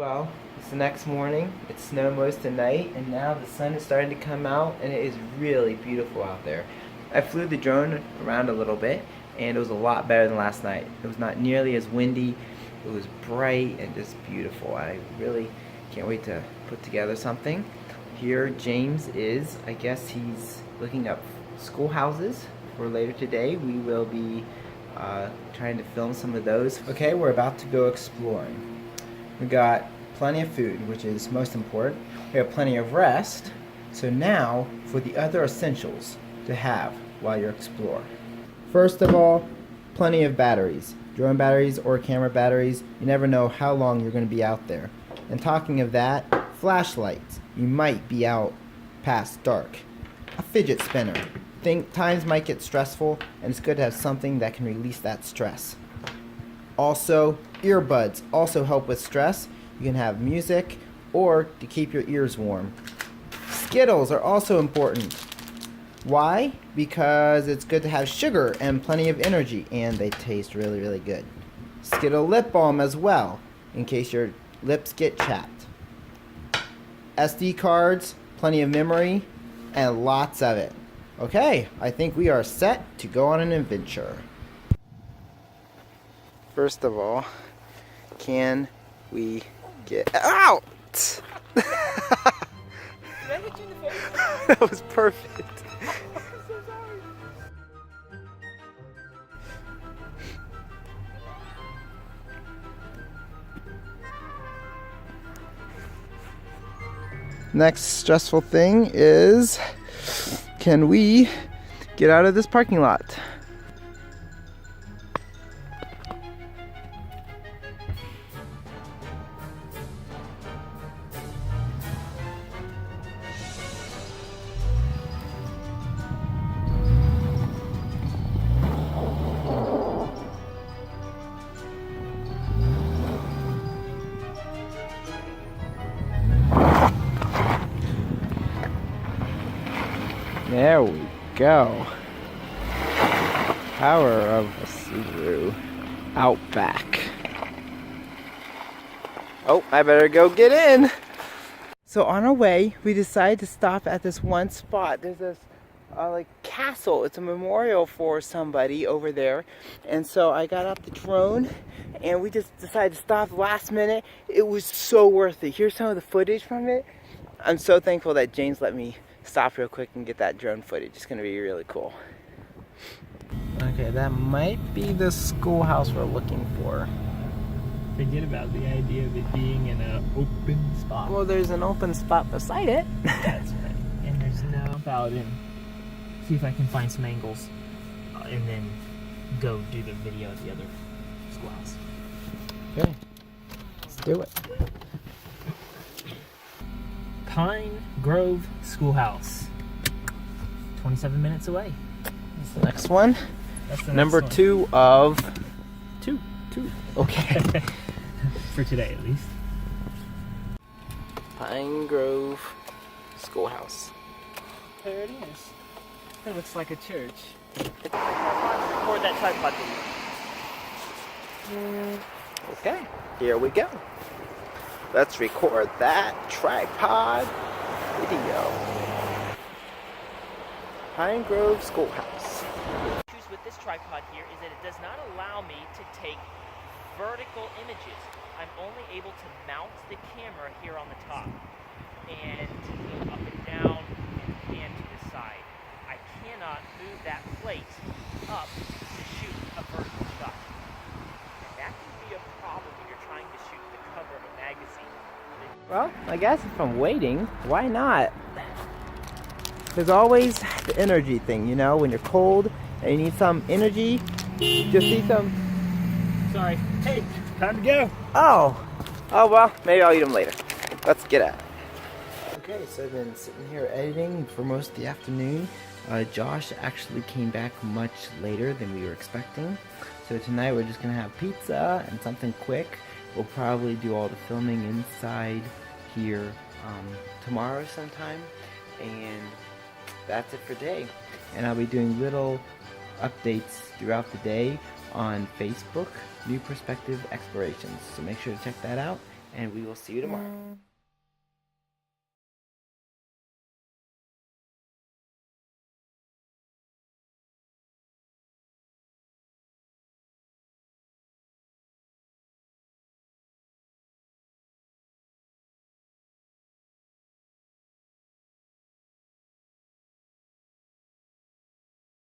Well, it's the next morning. It snowed most of the night, and now the sun is starting to come out, and it is really beautiful out there. I flew the drone around a little bit, and it was a lot better than last night. It was not nearly as windy. It was bright and just beautiful. I really can't wait to put together something. Here, James is, I guess he's looking up schoolhouses for later today. We will be trying to film some of those. Okay, we're about to go exploring. We got plenty of food, which is most important. We have plenty of rest. So now for the other essentials to have while you're exploring. First of all, plenty of batteries. Drone batteries or camera batteries. You never know how long you're going to be out there. And talking of that, flashlights. You might be out past dark. A fidget spinner. Times might get stressful, and it's good to have something that can release that stress. Also, earbuds also help with stress. You can have music or to keep your ears warm. Skittles are also important. Why? Because it's good to have sugar and plenty of energy, and they taste really, really good. Skittle lip balm as well, in case your lips get chapped. SD cards, plenty of memory, and lots of it. Okay, I think we are set to go on an adventure. First of all, can we get out? Did I hit you in the face? That was perfect. I'm so sorry. Next stressful thing is, can we get out of this parking lot? There we go. Power of a Subaru Outback. Oh, I better go get in. So on our way, we decided to stop at this one spot. There's this like castle. It's a memorial for somebody over there. And so I got out the drone and we just decided to stop last minute. It was so worth it. Here's some of the footage from it. I'm so thankful that James let me stop real quick and get that drone footage. It's gonna be really cool. Okay, that might be the schoolhouse we're looking for. Forget about the idea of it being in an open spot. Well, there's an open spot beside it. That's right. And there's no jump out and see if I can find some angles and then go do the video at the other schoolhouse. Okay, let's do it. Pine Grove Schoolhouse. 27 minutes away. That's the next one. That's the Number next one. 2 of... Two. Okay. For today, at least. Pine Grove Schoolhouse. There it is. It looks like a church. Record that tripod video. Okay, here we go. Let's record that tripod video. Pine Grove Schoolhouse. The issue with this tripod here is that it does not allow me to take vertical images. I'm only able to mount the camera here on the top and go up and down and pan to the side. I cannot move that plate up to shoot a vertical shot. And that can be a problem when you're trying to shoot the cover of a magazine. Well, I guess if I'm waiting, why not? There's always the energy thing, you know, when you're cold and you need some energy, just need some... Sorry. Hey, time to go. Oh well, maybe I'll eat them later. Let's get at it. Okay, so I've been sitting here editing for most of the afternoon. Josh actually came back much later than we were expecting. So tonight we're just gonna have pizza and something quick. We'll probably do all the filming inside here tomorrow sometime. And that's it for today. And I'll be doing little updates throughout the day on Facebook, New Perspective Explorations. So make sure to check that out. and we will see you tomorrow.